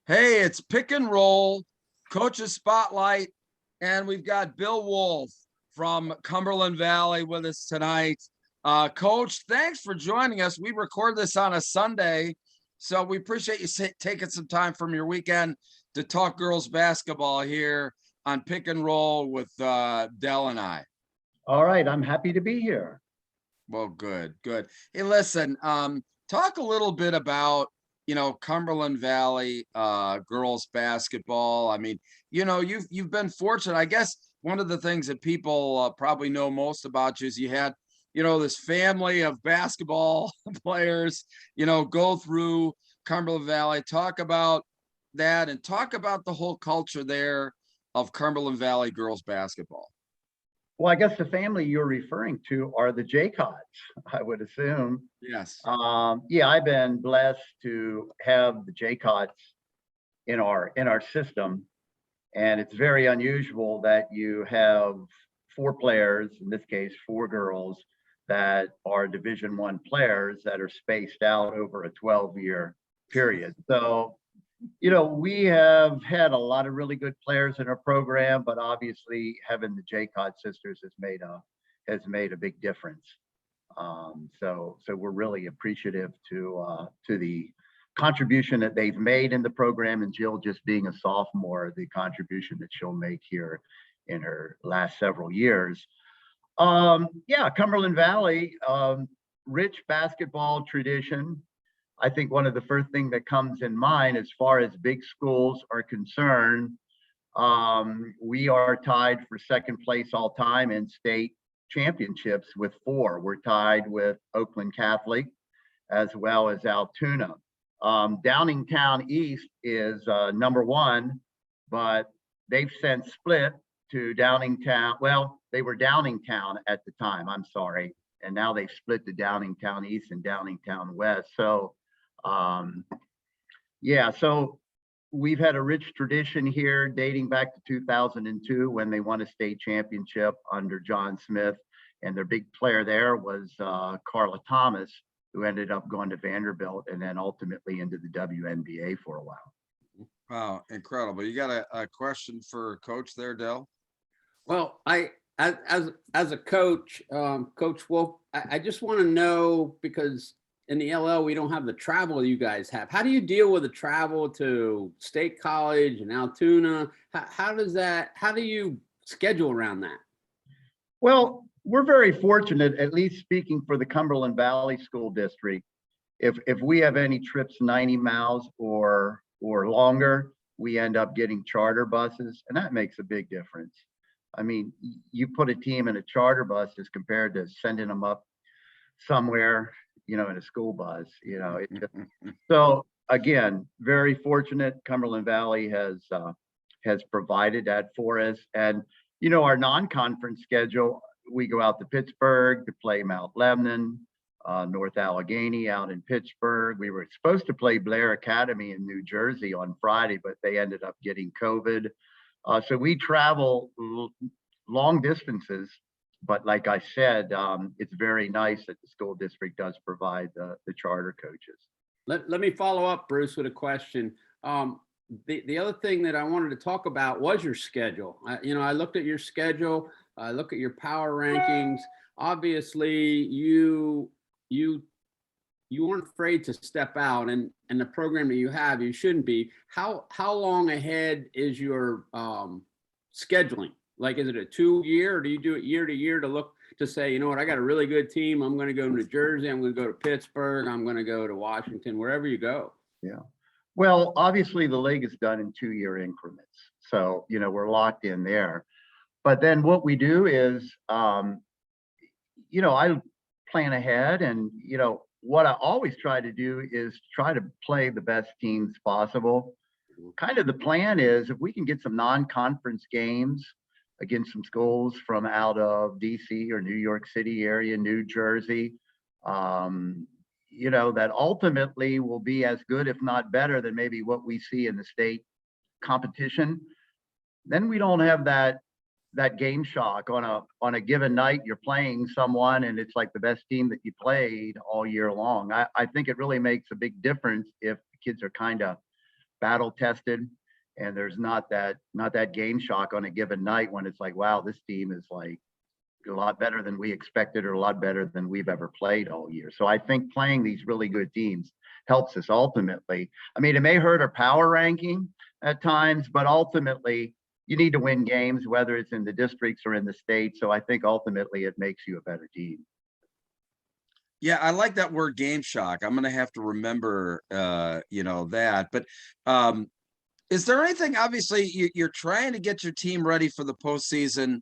Hey, it's Pick and Roll, Coach's Spotlight, and we've got Bill Wolf from Cumberland Valley with us tonight. Coach, thanks for joining us. We record this on a Sunday, so we appreciate you taking some time from your weekend to talk girls basketball here on Pick and Roll with Dell and I. All right, I'm happy to be here. Well, good. Hey, listen, talk a little bit about Cumberland Valley girls basketball. I mean, you've been fortunate. I guess one of the things that people probably know most about you is you had this family of basketball players go through Cumberland Valley. Talk about that and talk about the whole culture there of Cumberland Valley girls basketball. Well, I guess the family you're referring to are the Jaycotts, I would assume. Yes. Yeah, I've been blessed to have the Jaycotts in our system, and it's very unusual that you have four players, in this case, four girls that are Division I players that are spaced out over a 12-year period. So, we have had a lot of really good players in our program, but obviously having the Jaycott sisters has made a big difference. So we're really appreciative to the contribution that they've made in the program, and Jill, just being a sophomore, the contribution that she'll make here in her last several years. Yeah, Cumberland Valley, rich basketball tradition. I think one of the first things that comes in mind as far as big schools are concerned, we are tied for second place all time in state championships with four. We're tied with Oakland Catholic as well as Altoona. Downingtown East is number one, but they've since split to Downingtown. Well, they were Downingtown at the time, I'm sorry. And now they've split to Downingtown East and Downingtown West. So yeah, so we've had a rich tradition here dating back to 2002 when they won a state championship under John Smith, and their big player there was Carla Thomas, who ended up going to Vanderbilt and then ultimately into the WNBA for a while. Wow, incredible. You got a question for Coach there, Dell? Well, as a coach, Coach Wolf, I just want to know, because in the LL, we don't have the travel you guys have. How do you deal with the travel to State College and Altoona? How do you schedule around that? Well, we're very fortunate, at least speaking for the Cumberland Valley School District. If we have any trips 90 miles or longer, we end up getting charter buses, and that makes a big difference. I mean, you put a team in a charter bus as compared to sending them up somewhere, in a school bus, so again, very fortunate. Cumberland Valley has provided that for us. And, our non-conference schedule, we go out to Pittsburgh to play Mount Lebanon, North Allegheny out in Pittsburgh. We were supposed to play Blair Academy in New Jersey on Friday, but they ended up getting COVID. So we travel long distances. But like I said, it's very nice that the school district does provide the charter coaches. Let me follow up, Bruce, with a question. The other thing that I wanted to talk about was your schedule. I looked at your schedule. I look at your power rankings. Obviously, you weren't afraid to step out, and the program that you have, you shouldn't be. How long ahead is your scheduling? Like, is it a 2-year, or do you do it year to year to look to say, I got a really good team. I'm going to go to New Jersey. I'm going to go to Pittsburgh. I'm going to go to Washington, wherever you go. Yeah. Well, obviously the league is done in 2-year increments. So, we're locked in there. But then what we do is, I plan ahead, and, what I always try to do is try to play the best teams possible. Kind of the plan is, if we can get some non-conference games against some schools from out of DC or New York City area, New Jersey, that ultimately will be as good, if not better, than maybe what we see in the state competition. Then we don't have that game shock on a given night. You're playing someone and it's like the best team that you played all year long. I think it really makes a big difference if kids are kind of battle tested, and there's not that game shock on a given night when it's like, wow, this team is like a lot better than we expected or a lot better than we've ever played all year. So I think playing these really good teams helps us ultimately. I mean, it may hurt our power ranking at times, but ultimately you need to win games, whether it's in the districts or in the state. So I think ultimately it makes you a better team. Yeah, I like that word game shock. I'm gonna have to remember that. But is there anything, obviously you're trying to get your team ready for the postseason,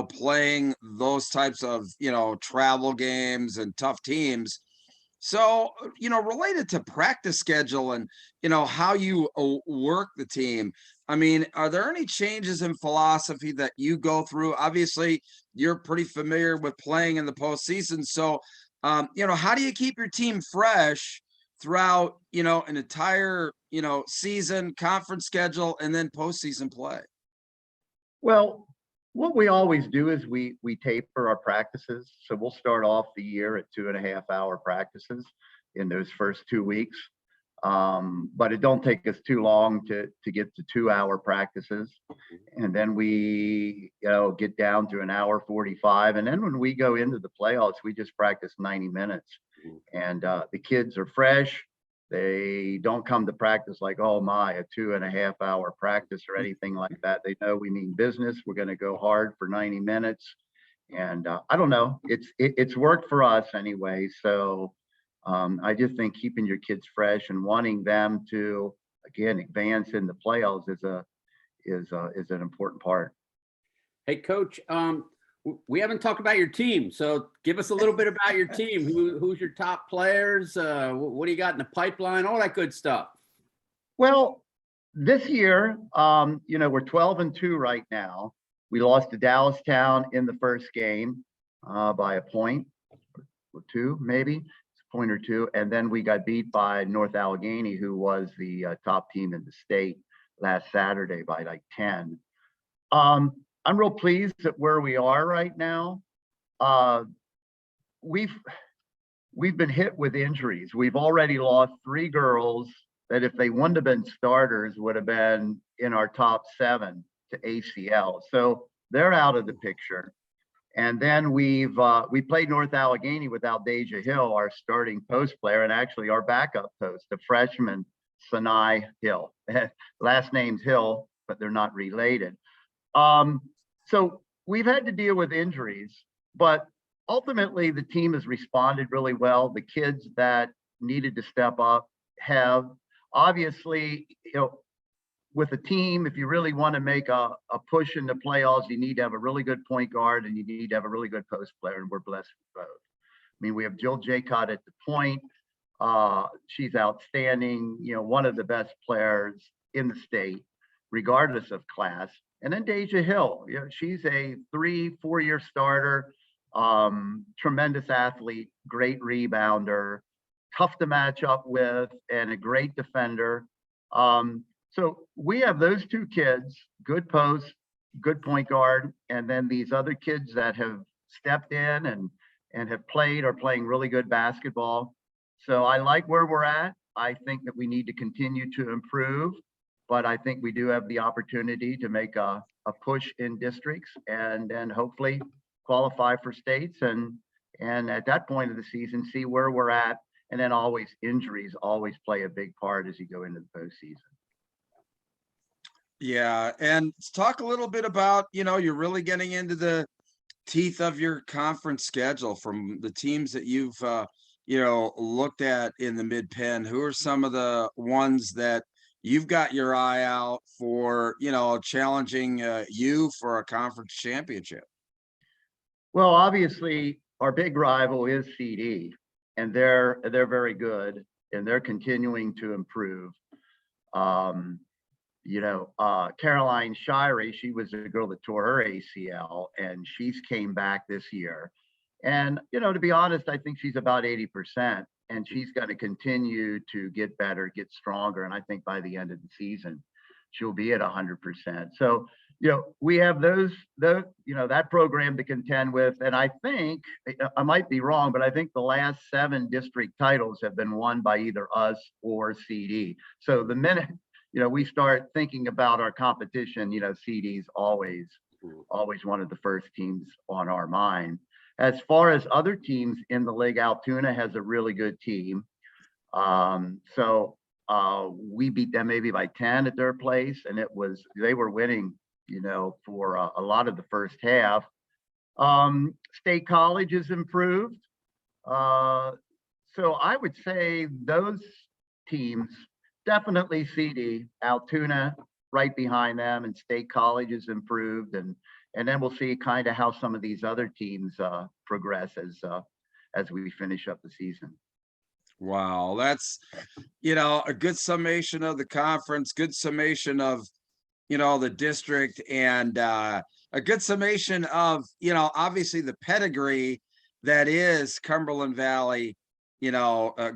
playing those types of, travel games and tough teams. So, related to practice schedule and, how you work the team, I mean, are there any changes in philosophy that you go through? Obviously, you're pretty familiar with playing in the postseason. So, how do you keep your team fresh throughout, an entire, season, conference schedule, and then postseason play? Well, what we always do is we taper our practices. So we'll start off the year at 2.5-hour practices in those first 2 weeks. But it don't take us too long to get to 2-hour practices. And then we, get down to 1:45. And then when we go into the playoffs, we just practice 90 minutes. And the kids are fresh. They don't come to practice like, oh my, a 2.5-hour practice or anything like that. They know we mean business. We're going to go hard for 90 minutes. And I don't know, it's worked for us anyway. So I just think keeping your kids fresh and wanting them to, again, advance in the playoffs is an important part. Hey, Coach, we haven't talked about your team, so give us a little bit about your team. Who's your top players? What do you got in the pipeline? All that good stuff. Well, this year, we're 12-2 right now. We lost to Dallastown in the first game by a point or two, maybe a point or two, and then we got beat by North Allegheny, who was the top team in the state last Saturday by like 10. I'm real pleased at where we are right now. We've been hit with injuries. We've already lost 3 girls that, if they wouldn't have been starters, would have been in our top 7 to ACL. So they're out of the picture. And then we played North Allegheny without Deja Hill, our starting post player, and actually our backup post, a freshman, Sinai Hill. Last name's Hill, but they're not related. So we've had to deal with injuries, but ultimately the team has responded really well. The kids that needed to step up have. Obviously, with a team, if you really want to make a push in the playoffs, you need to have a really good point guard and you need to have a really good post player, and we're blessed with both. I mean, we have Jill Jaycott at the point. She's outstanding, one of the best players in the state, regardless of class. And then Deja Hill, she's a 3-4 year starter, tremendous athlete, great rebounder, tough to match up with, and a great defender. So we have those 2 kids, good post, good point guard, and then these other kids that have stepped in and have played, are playing really good basketball. So I like where we're at. I think that we need to continue to improve, but I think we do have the opportunity to make a push in districts and then hopefully qualify for states, and at that point of the season, see where we're at. And then always, injuries always play a big part as you go into the postseason. Yeah, and talk a little bit about, you're really getting into the teeth of your conference schedule from the teams that you've, looked at in the Mid-Penn. Who are some of the ones that you've got your eye out for, challenging you for a conference championship? Well, obviously, our big rival is CD, and they're very good, and they're continuing to improve. Caroline Shirey, she was the girl that tore her ACL, and she's came back this year. And, to be honest, I think she's about 80%, and she's going to continue to get better, get stronger. And I think by the end of the season, she'll be at 100%. So, we have that program to contend with. And I think, I might be wrong, but I think the last 7 district titles have been won by either us or CD. So the minute we start thinking about our competition, CD's always one of the first teams on our mind. As far as other teams in the league, Altoona has a really good team. So we beat them maybe by 10 at their place, and they were winning, for a lot of the first half. State College has improved. So I would say those teams, definitely CD, Altoona right behind them, and State College has improved, and then we'll see kind of how some of these other teams progress as we finish up the season. Wow, that's, a good summation of the conference, good summation of, the district, and a good summation of, obviously the pedigree that is Cumberland Valley,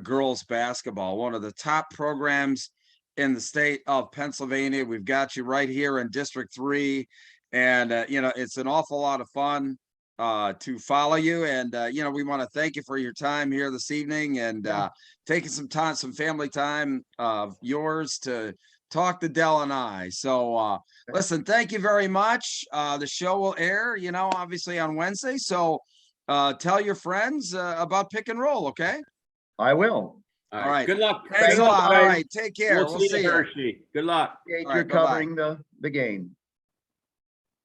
girls basketball, one of the top programs in the state of Pennsylvania. We've got you right here in District 3, and it's an awful lot of fun to follow you, and we want to thank you for your time here this evening, and taking some family time of yours to talk to Dell and I. So listen, thank you very much. The show will air, obviously on Wednesday, so tell your friends about Pick and Roll, okay? I will. All right. Good luck. Thanks a lot. All right, take care. We'll see you, Hershey. Good luck. You're All right, bye-bye. covering the game.